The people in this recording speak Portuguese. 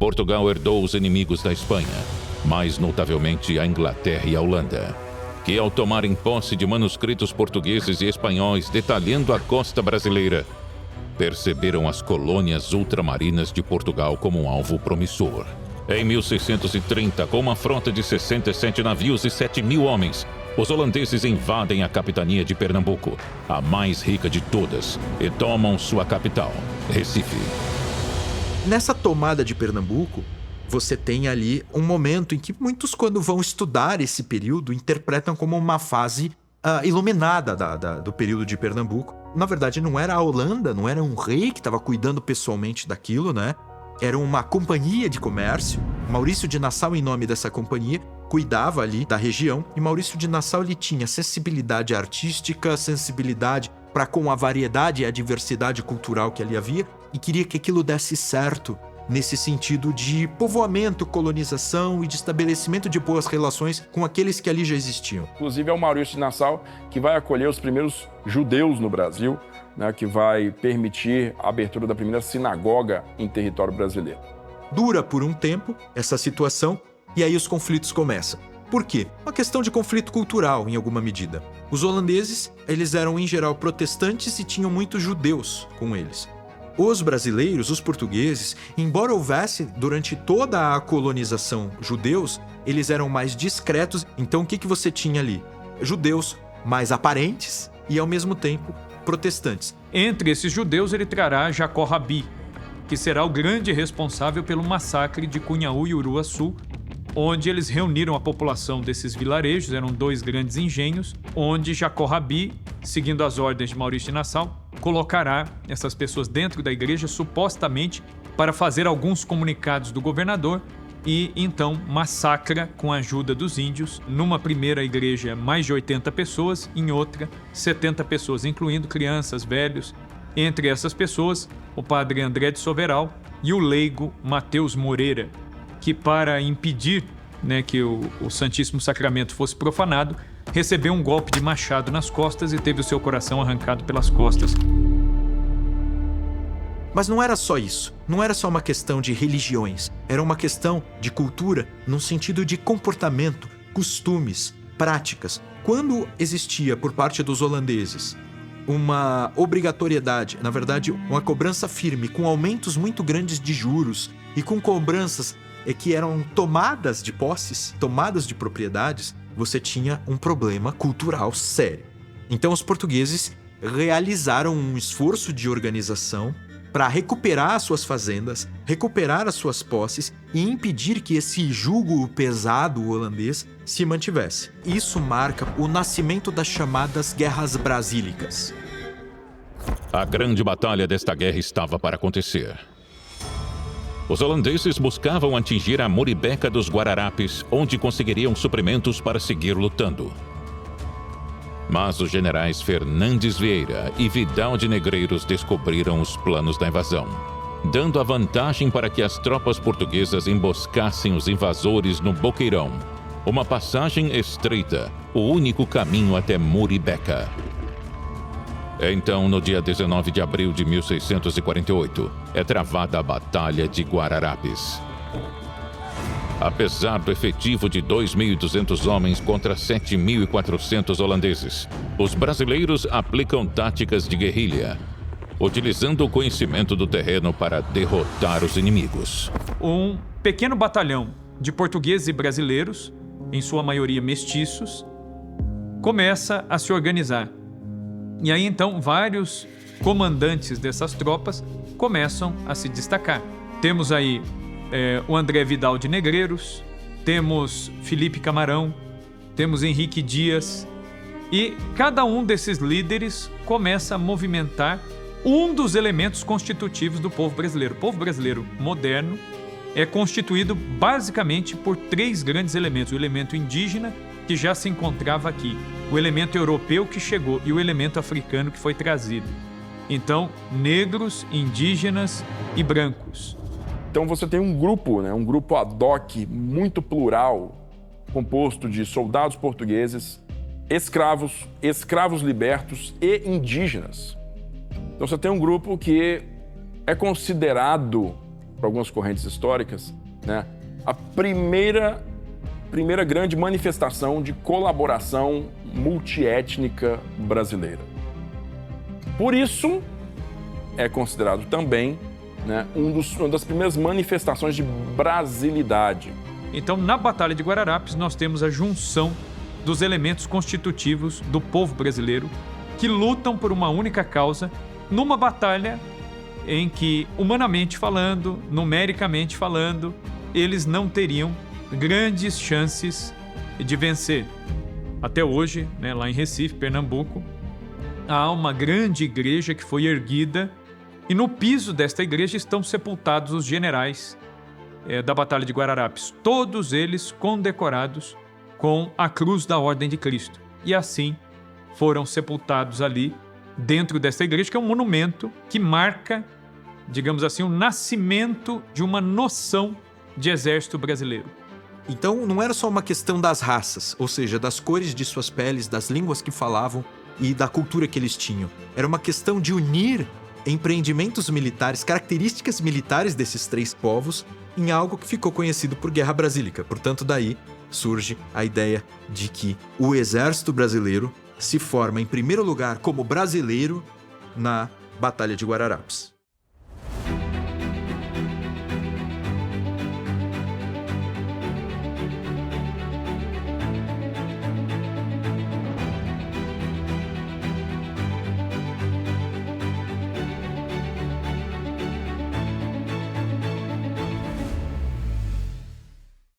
Portugal herdou os inimigos da Espanha, mais notavelmente a Inglaterra e a Holanda, que ao tomarem posse de manuscritos portugueses e espanhóis detalhando a costa brasileira, perceberam as colônias ultramarinas de Portugal como um alvo promissor. Em 1630, com uma frota de 67 navios e 7.000 homens, os holandeses invadem a capitania de Pernambuco, a mais rica de todas, e tomam sua capital, Recife. Nessa tomada de Pernambuco, você tem ali um momento em que muitos, quando vão estudar esse período, interpretam como uma fase iluminada do período de Pernambuco. Na verdade, não era a Holanda, não era um rei que estava cuidando pessoalmente daquilo, né? Era uma companhia de comércio. Maurício de Nassau, em nome dessa companhia, cuidava ali da região. E Maurício de Nassau, ele tinha sensibilidade artística, sensibilidade para com a variedade e a diversidade cultural que ali havia, e queria que aquilo desse certo nesse sentido de povoamento, colonização e de estabelecimento de boas relações com aqueles que ali já existiam. Inclusive é o Maurício de Nassau que vai acolher os primeiros judeus no Brasil, né, que vai permitir a abertura da primeira sinagoga em território brasileiro. Dura por um tempo essa situação e aí os conflitos começam. Por quê? Uma questão de conflito cultural, em alguma medida. Os holandeses, eles eram em geral protestantes e tinham muitos judeus com eles. Os brasileiros, os portugueses, embora houvesse durante toda a colonização judeus, eles eram mais discretos. Então o que você tinha ali? Judeus mais aparentes e ao mesmo tempo protestantes. Entre esses judeus ele trará Jacó Rabi, que será o grande responsável pelo massacre de Cunhaú e Uruaçu, onde eles reuniram a população desses vilarejos, eram 2 grandes engenhos, onde Jacó Rabi, seguindo as ordens de Maurício de Nassau, colocará essas pessoas dentro da igreja, supostamente para fazer alguns comunicados do governador, e então massacra com a ajuda dos índios. Numa primeira igreja, mais de 80 pessoas, em outra, 70 pessoas, incluindo crianças, velhos. Entre essas pessoas, o padre André de Soveral e o leigo Mateus Moreira, que para impedir, que o Santíssimo Sacramento fosse profanado, recebeu um golpe de machado nas costas e teve o seu coração arrancado pelas costas. Mas não era só isso, não era só uma questão de religiões, era uma questão de cultura no sentido de comportamento, costumes, práticas. Quando existia por parte dos holandeses uma obrigatoriedade, na verdade uma cobrança firme, com aumentos muito grandes de juros e com cobranças que eram tomadas de posses, tomadas de propriedades, você tinha um problema cultural sério. Então os portugueses realizaram um esforço de organização para recuperar as suas fazendas, recuperar as suas posses e impedir que esse jugo pesado holandês se mantivesse. Isso marca o nascimento das chamadas Guerras Brasílicas. A grande batalha desta guerra estava para acontecer. Os holandeses buscavam atingir a Muribeca dos Guararapes, onde conseguiriam suprimentos para seguir lutando. Mas os generais Fernandes Vieira e Vidal de Negreiros descobriram os planos da invasão, dando a vantagem para que as tropas portuguesas emboscassem os invasores no Boqueirão, uma passagem estreita, o único caminho até Muribeca. Então, no dia 19 de abril de 1648, é travada a Batalha de Guararapes. Apesar do efetivo de 2.200 homens contra 7.400 holandeses, os brasileiros aplicam táticas de guerrilha, utilizando o conhecimento do terreno para derrotar os inimigos. Um pequeno batalhão de portugueses e brasileiros, em sua maioria mestiços, começa a se organizar. E aí então vários comandantes dessas tropas começam a se destacar. Temos aí o André Vidal de Negreiros, temos Felipe Camarão, temos Henrique Dias, e cada um desses líderes começa a movimentar um dos elementos constitutivos do povo brasileiro. O povo brasileiro moderno é constituído basicamente por 3 grandes elementos: o elemento indígena, que já se encontrava aqui, o elemento europeu que chegou e o elemento africano que foi trazido. Então, negros, indígenas e brancos. Então você tem um grupo, um grupo ad hoc muito plural, composto de soldados portugueses, escravos, escravos libertos e indígenas. Então você tem um grupo que é considerado algumas correntes históricas, né, a primeira grande manifestação de colaboração multiétnica brasileira. Por isso, é considerado também, né, uma das primeiras manifestações de brasilidade. Então, na Batalha de Guararapes, nós temos a junção dos elementos constitutivos do povo brasileiro que lutam por uma única causa numa batalha em que, humanamente falando, numericamente falando, eles não teriam grandes chances de vencer. Até hoje, né, lá em Recife, Pernambuco, há uma grande igreja que foi erguida e no piso desta igreja estão sepultados os generais da Batalha de Guararapes, todos eles condecorados com a Cruz da Ordem de Cristo. E assim foram sepultados ali dentro desta igreja, que é um monumento que marca, digamos assim, o nascimento de uma noção de exército brasileiro. Então não era só uma questão das raças, ou seja, das cores de suas peles, das línguas que falavam e da cultura que eles tinham. Era uma questão de unir empreendimentos militares, características militares desses três povos em algo que ficou conhecido por Guerra Brasílica. Portanto, daí surge a ideia de que o exército brasileiro se forma, em primeiro lugar, como brasileiro na Batalha de Guararapes.